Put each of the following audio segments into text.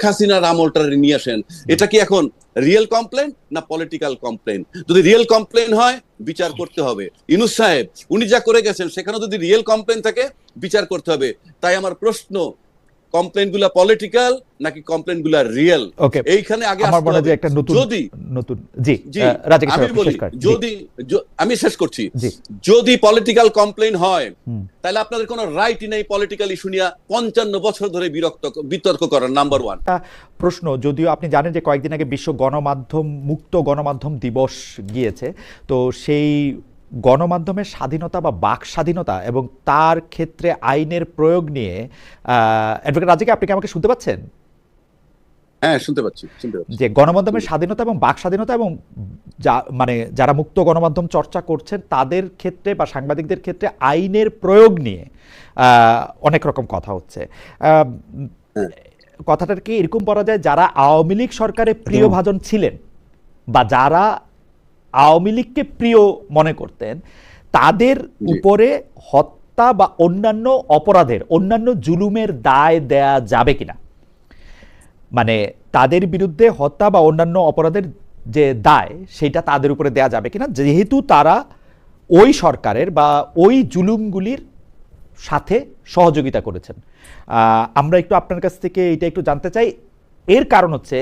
হাসিনার আমলটা নিয়ে আসেন। এটা কি এখন রিয়েল কমপ্লেন না পলিটিক্যাল কমপ্লেন? যদি রিয়েল কমপ্লেন হয় বিচার করতে হবে। ইউনূস সাহেব উনি যা করে গেছেন সেখানে যদি রিয়েল কমপ্লেন থাকে বিচার করতে হবে। তাই আমার প্রশ্ন, কমপ্লেন গুলা পলিটিক্যাল নাকি কমপ্লেন গুলা রিয়েল? এইখানে আগে আমার মনে হয় একটা যদি নতুন জি রাজাক আমি বলি, যদি আমি শেষ করছি, যদি পলিটিক্যাল কমপ্লেন হয় তাহলে আপনাদের কোনো রাইটই নেই পলিটিক্যাল ইস্যু নিয়ে 55 বছর ধরে বিতর্ক করার। নাম্বার ওয়ান প্রশ্ন, যদিও আপনি জানেন যে কয়েকদিন আগে বিশ্ব গণমাধ্যম মুক্ত গণমাধ্যম দিবস গিয়েছে, তো সেই গণমাধ্যমের স্বাধীনতা বা বাক স্বাধীনতা এবং তার ক্ষেত্রে আইনের প্রয়োগ নিয়ে অ্যাডভোকেট রাজাক, আপনি কি আমাকে শুনতে পাচ্ছেন? হ্যাঁ, শুনতে পাচ্ছি। যে গণমাধ্যমের স্বাধীনতা এবং বাক স্বাধীনতা এবং মানে যারা মুক্ত গণমাধ্যম চর্চা করছেন তাদের ক্ষেত্রে বা সাংবাদিকদের ক্ষেত্রে আইনের প্রয়োগ নিয়ে অনেক রকম কথা হচ্ছে। কথাটার কি এরকম বলা যায়, যারা আওয়ামী লীগ সরকারের প্রিয়ভাজন ছিলেন বা যারা আওয়ামী লীগকে প্রিয় মনে করতেন তাদের উপরে হত্যা বা অন্যান্য অপরাধের, অন্যান্য জুলুমের দায় দেয়া যাবে কিনা, মানে তাদের বিরুদ্ধে হত্যা বা অন্যান্য অপরাধের যে দায় সেটা তাদের উপরে দেয়া যাবে কিনা, যেহেতু তারা ওই সরকারের বা ওই জুলুমগুলির সাথে সহযোগিতা করেছেন। আমরা একটু আপনার কাছ থেকে এটা একটু জানতে চাই। এর কারণ হচ্ছে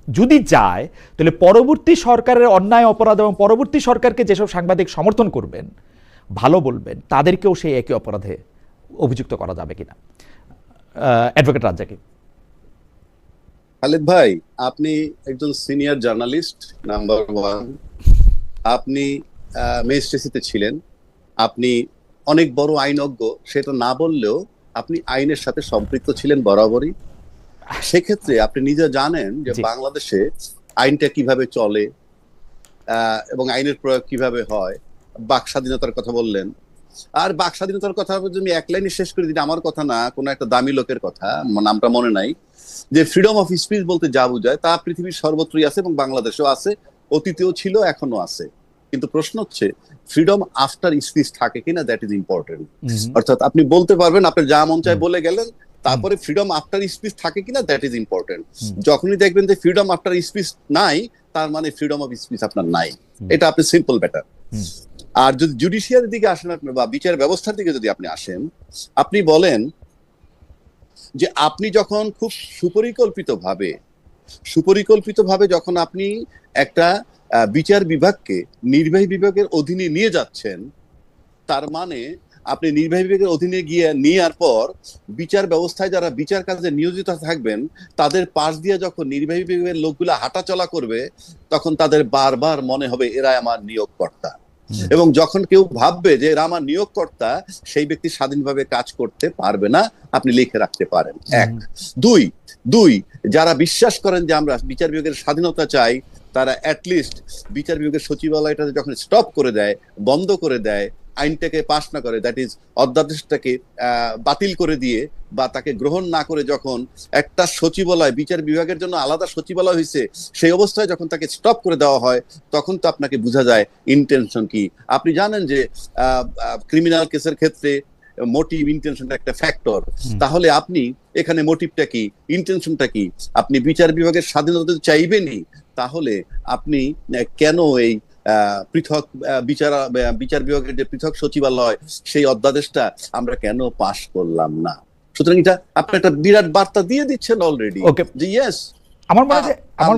যদি যায় তাহলে পরবর্তী সরকারের অন্যায় অপরাধ এবং পরবর্তী সরকারকে যেসব সাংবাদিক সমর্থন করবেন, ভালো বলবেন, তাদেরকেও সেই একই অপরাধে অভিযুক্ত করা যাবে কিনা। অ্যাডভোকেট রাজ্জাক। খালেদ ভাই, আপনি একজন সিনিয়র জার্নালিস্ট, নাম্বার ওয়ান। আপনি ম্যাজিস্ট্রেসিতে ছিলেন, আপনি অনেক বড় আইনজ্ঞ, সেটা না বললেও আপনি আইনের সাথে সম্পৃক্ত ছিলেন বরাবরই। সেক্ষেত্রে আপনি নিজে জানেন যে বাংলাদেশে আইনটা কিভাবে চলে এবং আইনের প্রয়োগ কিভাবে হয়। বাক স্বাধীনতার কথা বললেন, আর বাক স্বাধীনতার কথা যদি আমি এক লাইনে শেষ করে দিই, আমার কথা না, কোনো একটা দামি লোকের কথা, নামটা মনে নাই, যে ফ্রিডম অফ স্পিচ বলতে যা বোঝায় তা পৃথিবীর সর্বত্রই আছে এবং বাংলাদেশেও আছে, অতীতেও ছিল, এখনো আছে। কিন্তু প্রশ্ন হচ্ছে ফ্রিডম আফটার স্পিচ থাকে কিনা, দ্যাট ইজ ইম্পর্টেন্ট। অর্থাৎ আপনি বলতে পারবেন, আপনি যা মন চায় বলে গেলেন, তারপরে ফ্রিডম আফটার স্পিচ থাকে কিনা, দ্যাট ইজ ইম্পর্টেন্ট। যখনই দেখবেন যে ফ্রিডম আফটার স্পিচ নাই, তার মানে ফ্রিডম অফ স্পিচ আপনার নাই। এটা আপনি সিম্পল ব্যাটার। আর যদি জুডিশিয়ারির দিকে আসেন আপনি, বা বিচার ব্যবস্থার দিকে যদি আপনি আসেন, আপনি বলেন যে আপনি যখন খুব সুপরিকল্পিতভাবে যখন আপনি একটা বিচার বিভাগকে নির্বাহী বিভাগের অধীনে নিয়ে যাচ্ছেন, তার মানে আপনি নির্বাহী বিভাগের অধীনে গিয়ে নেওয়ার পর বিচার ব্যবস্থায় যারা বিচার কাজে নিয়োজিত থাকবেন তাদের পাশ দিয়ে যখন নির্বাহী বিভাগের লোকগুলা হাঁটাচলা করবে, তখন তাদের বারবার মনে হবে এরা আমার নিয়োগকর্তা। এবং যখন কেউ ভাববে যে এরা আমার নিয়োগকর্তা, সেই ব্যক্তি স্বাধীনভাবে কাজ করতে পারবে না, আপনি লিখে রাখতে পারেন। এক। দুই, যারা বিশ্বাস করেন যে আমরা বিচার বিভাগের স্বাধীনতা চাই, তারা অ্যাটলিস্ট বিচার বিভাগের সচিবালয়টাতে যখন স্টপ করে দেয়, বন্ধ করে দেয়, আইনটাকে পাশ না করে, দ্যাট ইজ অধ্যাদেশটাকে বাতিল করে দিয়ে বা তাকে গ্রহণ না করে, যখন একটা সচিবালয়, বিচার বিভাগের জন্য আলাদা সচিবালয় হয়েছে, সেই অবস্থায় যখন তাকে স্টপ করে দেওয়া হয়, তখন তো আপনাকে বোঝা যায় ইন্টেনশন কি। আপনি জানেন যে ক্রিমিনাল কেসের ক্ষেত্রে মোটিভ, ইন্টেনশনটা একটা ফ্যাক্টর। তাহলে আপনি এখানে মোটিভটা কি, ইন্টেনশনটা কি? আপনি বিচার বিভাগের স্বাধীনতা চাইবেনই, তাহলে আপনি কেন এই পৃথক বিচার বিভাগের যে পৃথক সচিবালয়, সেই অধ্যাদেশটা আমরা কেন পাশ করলাম না? সুতরাং এটা আপনি একটা বিরাট বার্তা দিয়ে দিচ্ছেন অলরেডি যে ইয়েস। আমার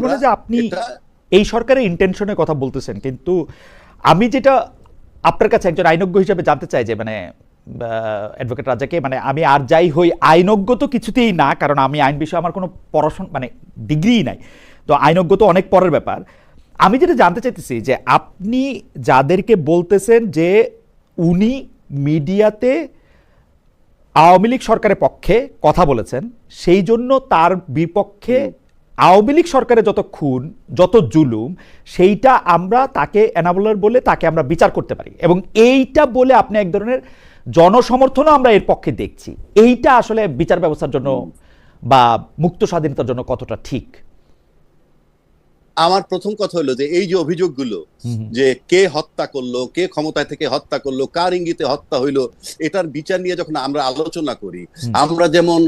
মনে হয় যে আপনি এই সরকারের ইন্টেনশনের কথা বলতেছেন, কিন্তু আমি যেটা আপনার কাছে একজন আইনজ্ঞ হিসেবে জানতে চাই যে, মানে অ্যাডভোকেট রাজাকে, মানে আমি আর যাই হই, আইনজ্ঞ তো কিছুতেই না, কারণ আমি আইন বিষয়ে আমার কোনো পড়াশোনা, মানে ডিগ্রিই নাই, তো আইনজ্ঞ তো অনেক পরের ব্যাপার। আমি যেটা জানতে চাইতেছি যে আপনি যাদেরকে বলতেছেন যে উনি মিডিয়াতে আওয়ামী লীগ সরকারের পক্ষে কথা বলেছেন, সেই জন্য তার বিপক্ষে আওয়ামী লীগ সরকারের যত খুন, যত জুলুম, সেইটা আমরা তাকে এনাবলার বলে তাকে আমরা বিচার করতে পারি, এবং এইটা বলে আপনি এক ধরনের জনসমর্থনও আমরা এর পক্ষে দেখছি। এইটা আসলে বিচার ব্যবস্থার জন্য বা মুক্ত স্বাধীনতার জন্য কতটা ঠিক? আমার প্রথম কথা হলো যে এই যে অভিযোগগুলো যে কে হত্যা করলো, কে ক্ষমতায় থেকে হত্যা করলো, কার ইঙ্গিতে হত্যা হইলো, এটার বিচার নিয়ে যখন আমরা আলোচনা করি, আমরা যেমন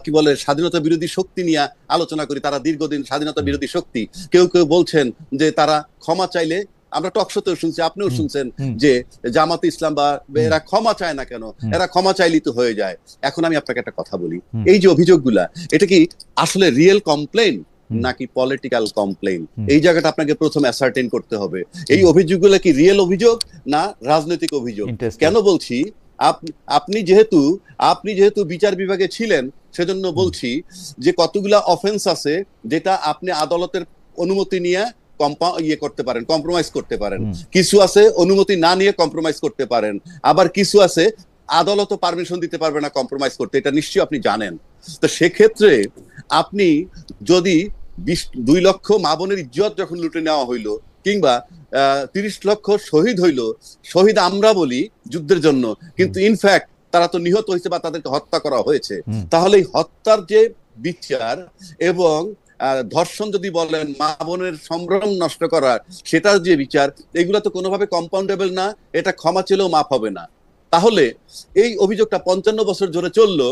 কি বলে স্বাধীনতা বিরোধী শক্তি নিয়ে আলোচনা করি, তারা দীর্ঘদিন স্বাধীনতা বিরোধী শক্তি, কেউ কেউ বলছেন যে তারা ক্ষমা চাইলে, আমরা টকশোতেও শুনছি, আপনিও শুনছেন যে জামাতে ইসলাম বা এরা ক্ষমা চায় না কেন, এরা ক্ষমা চাইলেই তো হয়ে যায়। এখন আমি আপনাকে একটা কথা বলি, এই যে অভিযোগগুলা, এটা কি আসলে রিয়েল কমপ্লেন নাকি পলিটিক্যাল কমপ্লেন? এই জায়গাটা আপনাকে প্রথম অ্যাসার্টেন করতে হবে। এই অভিযোগগুলো কি রিয়েল অভিযোগ না রাজনৈতিক অভিযোগ? কেন বলছি, আপনি যেহেতু বিচার বিভাগে ছিলেন, সেজন্য বলছি যে কতগুলা অফেন্স আছে যেটা আপনি আদালতের অনুমতি নিয়ে করতে পারেন, কম্প্রোমাইজ করতে পারেন। কিছু আছে অনুমতি না নিয়ে কম্প্রোমাইজ করতে পারেন, আবার কিছু আছে আদালতও পারমিশন দিতে পারবে না কম্প্রোমাইজ করতে, এটা নিশ্চয়ই আপনি জানেন। তো সেক্ষেত্রে আপনি যদি 2 লক্ষ মা বোনের ইজ্জত যখন লুটে নেওয়া হইলো, কিংবা 30 লক্ষ শহীদ হইলো, শহীদ আমরা বলি যুদ্ধের জন্য, কিন্তু ইনফ্যাক্ট তারা তো নিহত হয়েছে বা তাদেরকে হত্যা করা হয়েছে, তাহলে এই হত্যার যে বিচার এবং ধর্ষণ যদি বলেন, মা বোনের সম্ভ্রম নষ্ট করা, সেটার যে বিচার, এগুলো তো কোনোভাবে কম্পাউন্ডেবল না, এটা ক্ষমা চেলেও মাফ হবে না। তাহলে এই অভিযোগটা 55 বছর ধরে চললো,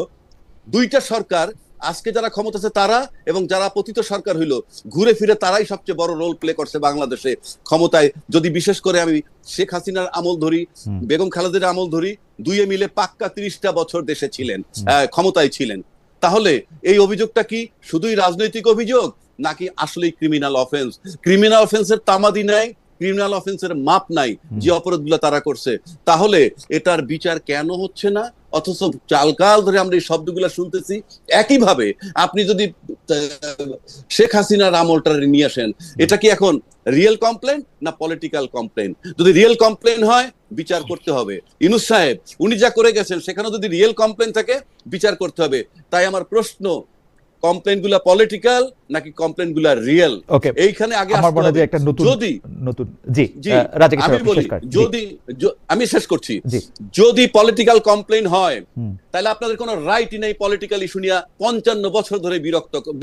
2টা সরকার, আজকে যারা ক্ষমতা আছে তারা এবং যারা পতিত সরকার হইলো, ঘুরে ফিরে তারাই সবচেয়ে বড় রোল প্লে করছে বাংলাদেশে ক্ষমতায়। যদি বিশেষ করে আমি শেখ হাসিনার আমল ধরি, বেগম খালেদার আমল ধরি, দুইয়ে মিলে পাক্কা 30টা বছর দেশে ছিলেন, ক্ষমতায় ছিলেন। তাহলে এই অভিযোগটা কি শুধুই রাজনৈতিক অভিযোগ নাকি আসলেই ক্রিমিনাল অফেন্স? ক্রিমিনাল অফেন্সের তামাদি নাই, ক্রিমিনাল অফেন্সের মাপ নাই যে অপরাধগুলো তারা করছে। তাহলে এটার বিচার কেন হচ্ছে না? অথচ চালকাল ধরে আমরা এই শব্দগুলো শুনতেছি। একইভাবে আপনি যদি শেখ হাসিনার আমলটা নিয়ে আসেন, এটা কি এখন রিয়েল কমপ্লেন না পলিটিক্যাল কমপ্লেন? যদি রিয়েল কমপ্লেন হয়, বিচার করতে হবে। ইউনূস সাহেব উনি যা করে গেছেন, সেখানে যদি রিয়েল কমপ্লেন থাকে, বিচার করতে হবে। তাই আমার প্রশ্ন, কমপ্লেন গুলা পলিটিক্যাল নাকি কমপ্লেন গুলা রিয়েল? এইখানে আগে আমি শেষ করছি। যদি পলিটিক্যাল কমপ্লেন হয়, তাহলে আপনাদের কোনো রাইটই নেই পলিটিক্যাল ইস্যু নিয়ে 55 বছর ধরে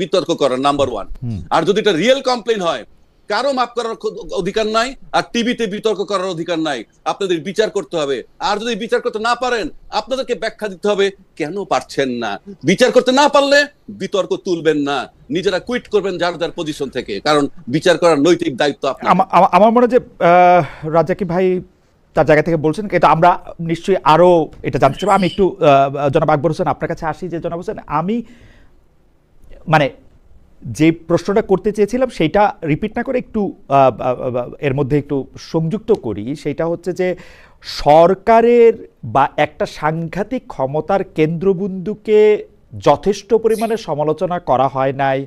বিতর্ক করার, নাম্বার 1। আর যদি এটা রিয়েল কমপ্লেন হয়, কারো মাফ করার অধিকার নাই, আর টিভিতে বিতর্ক করার অধিকার নাই। আপনাদের বিচার করতে হবে। আর যদি বিচার করতে না পারেন, আপনাদেরকে ব্যাখ্যা দিতে হবে কেন পারছেন না। বিচার করতে না পারলে বিতর্ক তুলবেন না, নিজেরা কুইট করবেন যার যার পজিশন থেকে, কারণ বিচার করার নৈতিক দায়িত্ব আপনার। আমার মনে হয় যে রাজ্জাকি ভাই তার জায়গা থেকে বলছেন, এটা আমরা নিশ্চয়ই আরো এটা জানতে চাইবো। আমি একটু জনাব আকবর হোসেন আপনার কাছে আসি। যে জনাব হোসেন, আমি মানে যে প্রশ্নটা করতে চেয়েছিলাম সেইটা রিপিট না করে একটু এর মধ্যে একটু সংযুক্ত করি। সেইটা হচ্ছে যে সরকারের বা একটা সাংঘাতিক ক্ষমতার কেন্দ্রবিন্দুকে যথেষ্ট পরিমাণে সমালোচনা করা হয় নাই,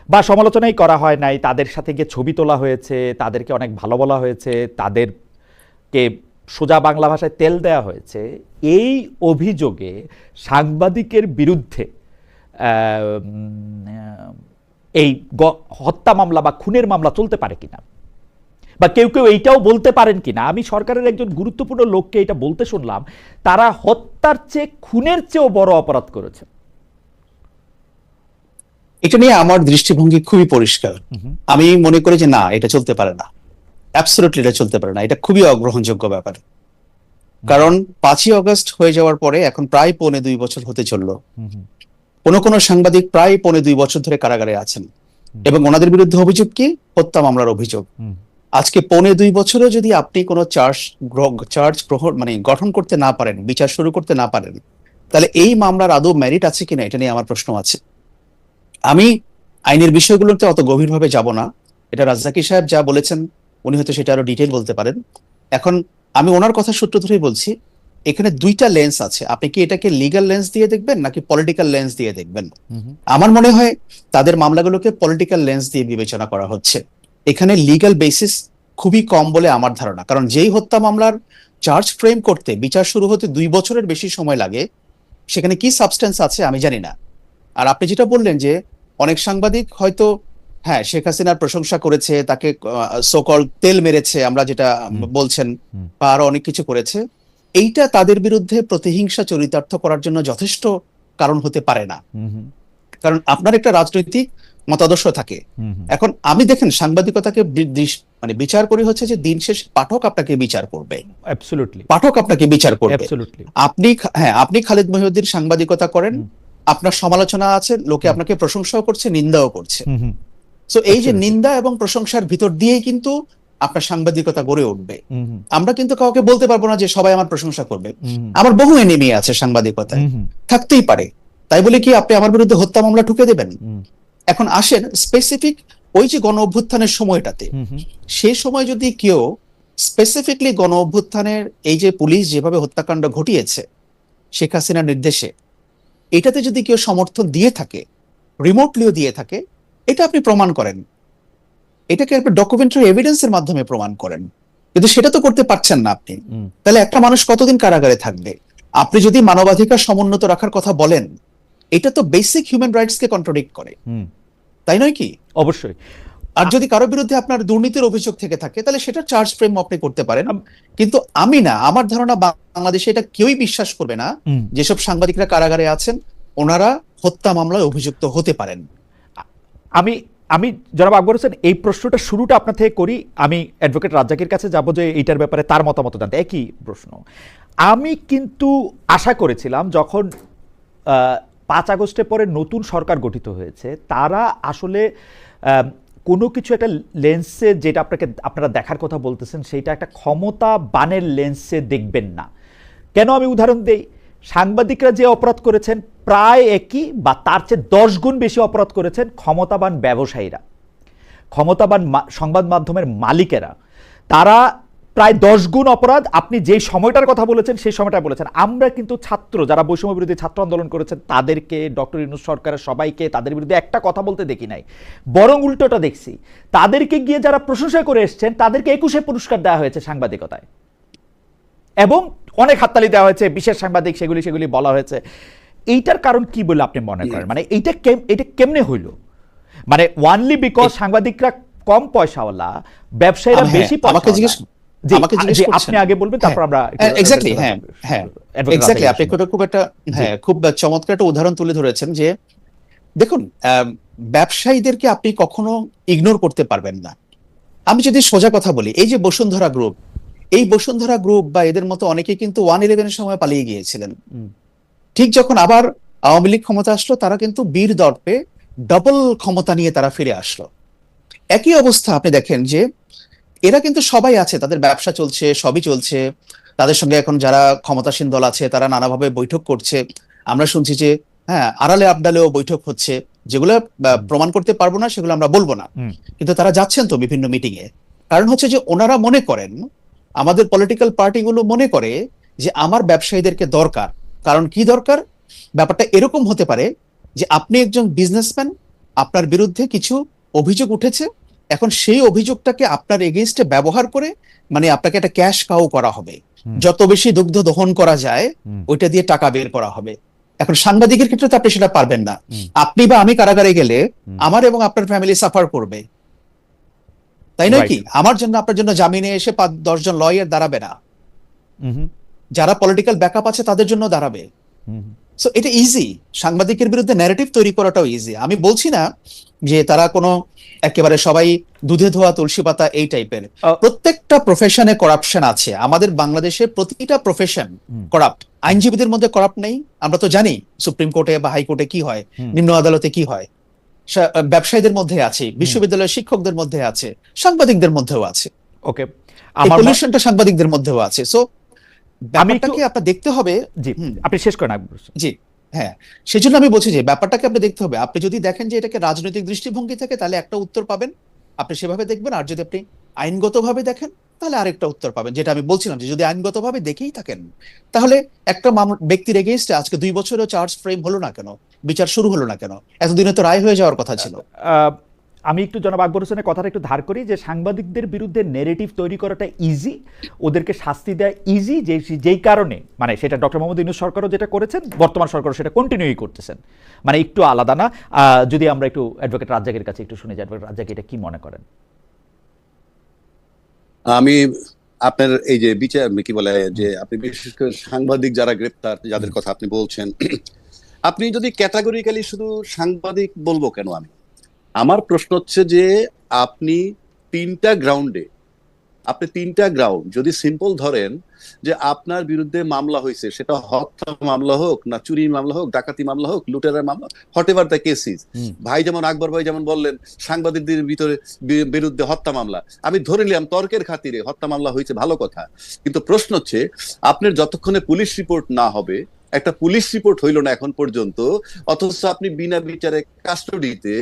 বা সমালোচনাই করা হয় নাই। তাদের সাথে গিয়ে ছবি তোলা হয়েছে, তাদেরকে অনেক ভালো বলা হয়েছে, তাদেরকে সোজা বাংলা ভাষায় তেল দেওয়া হয়েছে। এই অভিযোগে সাংবাদিকের বিরুদ্ধে এই হত্যা মামলা বা খুনের মামলা চলতে পারে কিনা, বা কেউ কেউ এইটাও বলতে পারেন কিনা। আমি সরকারের একজন গুরুত্বপূর্ণ লোককে এটা বলতে শুনলাম, তারা হত্যার চেয়ে খুনের চেয়েও বড় অপরাধ করেছে। এটা নিয়ে আমার দৃষ্টিভঙ্গি খুবই পরিষ্কার। আমি মনে করি যে না, এটা চলতে পারে না, অ্যাবসলিউটলি এটা চলতে পারে না। এটা খুবই অগ্রহণযোগ্য ব্যাপার। কারণ 5ই আগস্ট হয়ে যাওয়ার পরে এখন প্রায় 2.25 বছর হতে চললো। কোন সাংবাদিক প্রায় 2.25 বছর ধরে কারাগারে আছেন, এবং ওনাদের বিরুদ্ধে অভিযোগ কি? হত্যা মামলার অভিযোগ। আজকে 2.25 বছরে যদি আপনি কোনো চার্জ গঠন করতে না পারেন, বিচার শুরু করতে না পারেন, তাহলে এই মামলার আদৌ মেরিট আছে কিনা, এটা নিয়ে আমার প্রশ্ন আছে। আমি আইনের বিষয়গুলোতে অত গভীরভাবে যাব না। এটা রাজ্জাকি সাহেব যা বলেছেন, উনি হয়তো সেটা আরো ডিটেইল বলতে পারেন। এখন আমি ওনার কথা সূত্র ধরেই বলছি, এখানে 2টা লেন্স আছে। আপনি কি এটাকে লিগ্যাল লেন্স দিয়ে দেখবেন নাকি পলিটিক্যাল লেন্স দিয়ে দেখবেন? আমার মনে হয় তাদের মামলাগুলোকে পলিটিক্যাল লেন্স দিয়ে বিবেচনা করা হচ্ছে। এখানে লিগ্যাল বেসিস খুবই কম বলে আমার ধারণা। কারণ যেই হত্যা মামলার চার্জ ফ্রেম করতে বিচার শুরু হতে 2 বছরের বেশি সময় লাগে, সেখানে কি সাবস্টেন্স আছে আমি জানি না। আর আপনি যেটা বললেন যে অনেক সাংবাদিক হয়তো হ্যাঁ শেখ হাসিনার প্রশংসা করেছে, তাকে সোকল তেল মেরেছে আমরা যেটা বলছেন, বা আরো অনেক কিছু করেছে, এইটা তাদের বিরুদ্ধে প্রতিহিংসা চরিতার্থ করার জন্য যথেষ্ট কারণ হতে পারে না। কারণ আপনার একটা রাজনৈতিক মতাদর্শ থাকে। এখন আমি দেখেন সাংবাদিকতাকে মানে বিচার করি হচ্ছে যে দিন শেষে পাঠক আপনাকে বিচার করবে, পাঠক আপনাকে বিচার করবে। আপনি খালিদ মহিউদ্দিন সাংবাদিকতা করেন, আপনার সমালোচনা আছে, লোকে আপনাকে প্রশংসাও করছে, নিন্দাও করছে। সো এই যে নিন্দা এবং প্রশংসার ভিতর দিয়েই কিন্তু আপনার সাংবাদিকতা গড়ে উঠবে। আমরা কিন্তু কাউকে বলতে পারবো না যে সবাই আমার প্রশংসা করবে। আমার বহু এনিমি আছে সাংবাদিকতায়, থাকতেই পারে, তাই বলে কি আপনি আমার বিরুদ্ধে হত্যা মামলা ঠুকে দেবেন? এখন আসেন স্পেসিফিক ওই যে গণ অভ্যুত্থানের সময়টাতে, সেই সময় যদি কেউ স্পেসিফিকলি গণ অভ্যুত্থানের এই যে পুলিশ যেভাবে হত্যাকাণ্ড ঘটিয়েছে শেখ হাসিনার নির্দেশে, এটাতে যদি কেউ সমর্থন দিয়ে থাকে, রিমোটলিও দিয়ে থাকে, এটা আপনি প্রমাণ করেন, এটাকে আপনি ডকুমেন্টারি এভিডেন্সের মাধ্যমে প্রমাণ করেন। কিন্তু সেটা তো করতে পারছেন না আপনি। তাহলে একটা মানুষ কতদিন কারাগারে থাকবে? আপনি যদি মানবাধিকার সমুন্নত রাখার কথা বলেন, এটা তো বেসিক হিউম্যান রাইটস কে কন্ট্রাডিক্ট করে, তাই নয় কি? অবশ্যই। আর যদি কারোর বিরুদ্ধে আপনার দুর্নীতির অভিযোগ থেকে থাকে, তাহলে সেটা চার্জ ফ্রেম আপনি করতে পারেন। কিন্তু আমি না, আমার ধারণা বাংলাদেশে এটা কেউই বিশ্বাস করবে না যেসব সাংবাদিকরা কারাগারে আছেন ওনারা হত্যা মামলায় অভিযুক্ত হতে পারেন। আমি জনাব আকবর হোসেন, এই প্রশ্নটা শুরুটা আপনার থেকে করি। আমি অ্যাডভোকেট রাজ্জাকের কাছে যাব যে এইটার ব্যাপারে তার মতামত জানতে। একই প্রশ্ন। আমি কিন্তু আশা করেছিলাম যখন 5 আগস্টের পরে নতুন সরকার গঠিত হয়েছে, তারা আসলে কোনো কিছু একটা লেন্সে, যেটা আপনারা দেখার কথা বলতেছেন, সেইটা একটা ক্ষমতা বানের লেন্সে দেখবেন না। কেন আমি উদাহরণ দেই, সাংবাদিকরা যে অপরাধ করেছেন প্রায় একই বা তার চেয়ে 10 গুণ বেশি অপরাধ করেছেন ক্ষমতাবান ব্যবসায়ীরা, ক্ষমতাবান সংবাদ মাধ্যমের মালিকেরা। তারা প্রায় 10 গুণ অপরাধ, আপনি যেই সময়টার কথা বলেছেন সেই সময়টা বলেছেন। আমরা কিন্তু ছাত্র, যারা বৈষম্য বিরোধী ছাত্র আন্দোলন করেছেন তাদেরকে, ডক্টর ইউনূস সরকারের সবাইকে তাদের বিরুদ্ধে একটা কথা বলতে দেখি নাই, বরং উল্টোটা দেখছি। তাদেরকে গিয়ে যারা প্রশংসা করে এসছেন তাদেরকে 21শে পুরস্কার দেওয়া হয়েছে সাংবাদিকতায়, এবং অনেক হাততালি দেওয়া হয়েছে, বিশেষ সাংবাদিক সেগুলি বলা হয়েছে। এইটার কারণ কি বলে আপনি মনে করেন? মানে এটা কেমনে হইল? মানে ওয়ানলি বিকজ সাংবাদিকরা কম পয়সাওয়ালা, ব্যবসায়ীরা বেশি পয়সা? আপনি আগে বলবেন, তারপর আমরা এক্স্যাক্টলি। আপনি খুব একটা খুব চমৎকার একটা উদাহরণ তুলে ধরেছেন যে দেখুন, ব্যবসায়ীদেরকে আপনি কখনো ইগনোর করতে পারবেন না। আমি যদি সোজা কথা বলি, এই যে বসুন্ধরা গ্রুপ, এই বসুন্ধরা গ্রুপ বা এদের মতো অনেকে কিন্তু 1/11 সময় পালিয়ে গিয়েছিলেন। ঠিক যখন আবার আওয়ামী লীগ ক্ষমতা আসলো, তারা কিন্তু বীর দর্পে ডবল ক্ষমতা নিয়ে তারা ফিরে আসলো। একই অবস্থা আপনি দেখেন যে এরা কিন্তু সবাই আছে, তাদের ব্যবসা চলছে, সবই চলছে, তাদের সঙ্গে এখন যারা ক্ষমতাসীন দল আছে তারা নানাভাবে বৈঠক করছে। আমরা শুনছি যে আড়ালে আবডালেও বৈঠক হচ্ছে, যেগুলো প্রমাণ করতে পারবো না, সেগুলো আমরা বলবো না, কিন্তু তারা যাচ্ছেন তো বিভিন্ন মিটিং এ। কারণ হচ্ছে যে ওনারা মনে করেন, আমাদের পলিটিক্যাল পার্টিগুলো মনে করে যে আমার ব্যবসায়ীদেরকে দরকার। কারণ কি দরকার? ব্যাপারটা এরকম হতে পারে যে আপনি একজন বিজনেসম্যান, আপনার বিরুদ্ধে কিছু অভিযোগ উঠেছে, এখন সেই অভিযোগটাকে আপনার এগেইনস্টে ব্যবহার করে মানে আপনাকে একটা ক্যাশ কাউ করা হবে, যত বেশি দুগ্ধ দহন করা যায় ওইটা দিয়ে টাকা বের করা হবে। এখন সাংবাদিকের ক্ষেত্রে তো আপনি সেটা পারবেন না। আপনি বা আমি কারাগারে গেলে আমার এবং আপনার ফ্যামিলি সাফার করবে, তাই নয় কি? আমার জন্য আপনার জন্য জামিনে এসে 5-10 জন লয়ার দাঁড়াবে না, যারা পলিটিক্যাল ব্যাকআপ আছে তাদের জন্য দাঁড়াবে। সো এটা ইজি, সাংবাদিকের বিরুদ্ধে ন্যারেটিভ তৈরি করাটাও ইজি। আমি বলছি না যে তারা কোনো একেবারে সবাই দুধে ধোয়া তুলসী পাতা এই টাইপের। প্রত্যেকটা প্রফেশনে করাপশন আছে। আমাদের বাংলাদেশে প্রতিটা প্রফেশন করাপ্ট। আইনজীবীদের মধ্যে করাপ্ট নেই? আমরা তো জানি সুপ্রিম কোর্টে বা হাইকোর্টে কি হয়, নিম্ন আদালতে কি হয়। ব্যবসায়ীদের মধ্যে আছে, বিশ্ববিদ্যালয়ের শিক্ষকদের মধ্যে আছে, সাংবাদিকদের মধ্যেও আছে। ওকে, আমার পলিউশনটা সাংবাদিকদের মধ্যেও আছে। সো ব্যাপারটাকে আপনার দেখতে হবে। জি, আপনি শেষ করেন। জি সেজন্য আমি বলছি যে ব্যাপারটাকে আপনি দেখতে হবে। আপনি যদি দেখেন যে এটাকে রাজনৈতিক দৃষ্টিভঙ্গি থেকে, তাহলে একটা উত্তর পাবেন, আপনি সেভাবে দেখবেন। আর যদি আপনি আইনগতভাবে দেখেন, তাহলে আরেকটা উত্তর পাবেন। যেটা আমি বলছিলাম যে যদি আইনগতভাবে দেখেই থাকেন, তাহলে একটা ব্যক্তির এগেইনস্টে আজকে 2 বছরেও চার্জ ফ্রেম হলো না কেন, বিচার শুরু হলো না কেন? এতদিনে তো রায় হয়ে যাওয়ার কথা ছিল। আমি একটু জনাব আকবর হোসেনের কথাটা একটু ধার করি যে সাংবাদিকদের বিরুদ্ধে নেগেটিভ তৈরি করাটা ইজি, ওদেরকে শাস্তি দেওয়া ইজি, যেই কারণে মানে সেটা ডক্টর মোহাম্মদ ইউনূস সরকারও যেটা করেছেন, বর্তমান সরকারও সেটা কন্টিনিউই করতেছেন, মানে একটু আলাদা না। যদি আমরা একটু অ্যাডভোকেট রাজ্জাকের কাছে একটু শুনে যাই, অ্যাডভোকেট রাজ্জাক এটা কি মনে করেন? আমি আপনার এই যে বিচার কি বলে যে আপনি বিশেষ করে সাংবাদিক যারা গ্রেপ্তার, যাদের কথা আপনি বলছেন, আপনি যদি ক্যাটাগরিক্যালি শুধু সাংবাদিক বলবো কেন, আমার প্রশ্ন হচ্ছে যে আপনি তিনটা গ্রাউন্ড যদি সিম্পল ধরেন যে আপনার বিরুদ্ধে মামলা হয়েছে, সেটা হত্যা মামলা হোক না চুরি মামলা হোক, ডাকাতি মামলা হোক, লুটেরার মামলা, হোয়াট এভার দ্য কেসিস, ভাই যেমন আকবর ভাই যেমন বললেন সাংবাদিকদের বিরুদ্ধে হত্যা মামলা, আমি ধরে নিলাম তর্কের খাতিরে হত্যা মামলা হয়েছে, ভালো কথা। কিন্তু প্রশ্ন হচ্ছে আপনার যতক্ষণে পুলিশ রিপোর্ট না হবে, একটা পুলিশ রিপোর্ট হইল না এখন পর্যন্ত, অথচ আপনি বিনা বিচারে কাস্টডিতে,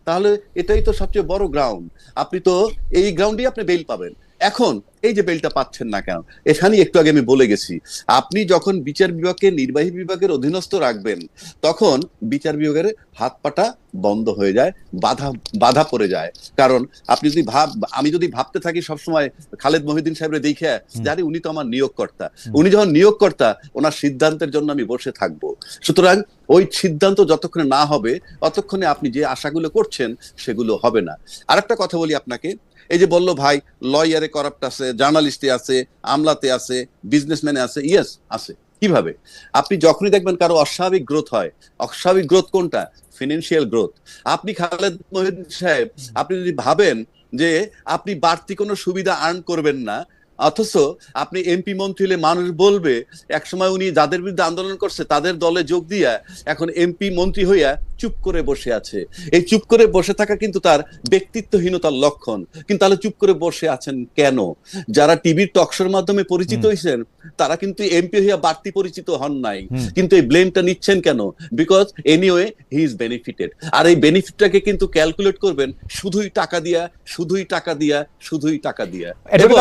তাহলে এটাই তো সবচেয়ে বড় গ্রাউন্ড। আপনি তো এই গ্রাউন্ডেই আপনি বেল পাবেন। এখন এই যে বেলটা পাচ্ছেন না কেন, এখানে একটু আগে আমি বলে গেছি, আপনি যখন বিচার বিভাগকে নির্বাহী বিভাগের অধীনস্থ রাখবেন, তখন বিচার বিভাগের হাত পাটা বন্ধ হয়ে যায়, বাধা পড়ে যায়। কারণ আপনি যদি আমি যদি ভাবতে থাকি সবসময় খালেদ মহিউদ্দিন সাহেবের দেখে জানি উনি তো আমার নিয়োগকর্তা, উনি যখন নিয়োগকর্তা ওনার সিদ্ধান্তের জন্য আমি বসে থাকবো। সুতরাং ওই সিদ্ধান্ত যতক্ষণে না হবে ততক্ষণে আপনি যে আশাগুলো করছেন সেগুলো হবে না। আরেকটা কথা বলি আপনাকে, এই যে বললো ভাই লয়ারে করাপ্ট আছে, জার্নালিস্টে আছে, আমলাতে আছে, বিজনেসম্যানে আছে, ইয়েস আছে। কিভাবে? আপনি যখনই দেখবেন কারো অস্বাভাবিক গ্রোথ হয়, অস্বাভাবিক গ্রোথ কোনটা? Financial growth. আপনি খালেদ মহিউদ্দিন সাহেব, আপনি যদি ভাবেন যে আপনি বাড়তি কোনো সুবিধা আর্ন করবেন না, অথচ আপনি এমপি মন্ত্রী হলে মানুষ বলবে একসময় উনি যাদের বিরুদ্ধে আন্দোলন করছে তাদের দলে যোগ দিয়া এখন এমপি মন্ত্রী হইয়া চুপ করে বসে আছে। এই চুপ করে বসে থাকা কিন্তু তার ব্যক্তিত্বহীনতার লক্ষণ। কিন্তু তাহলে চুপ করে বসে আছেন কেন? যারা টিভির টকশোর মাধ্যমে পরিচিত হয়েছেন তারা কিন্তু এমপি হইয়া বাড়তি পরিচিত হন নাই, কিন্তু এই ব্লেমটা নিচ্ছেন কেন? Because anyway he is benefited. আর এই বেনিফিটটাকে কিন্তু ক্যালকুলেট করবেন শুধুই টাকা দিয়া, শুধুই টাকা দিয়া, শুধুই টাকা দিয়া। এবং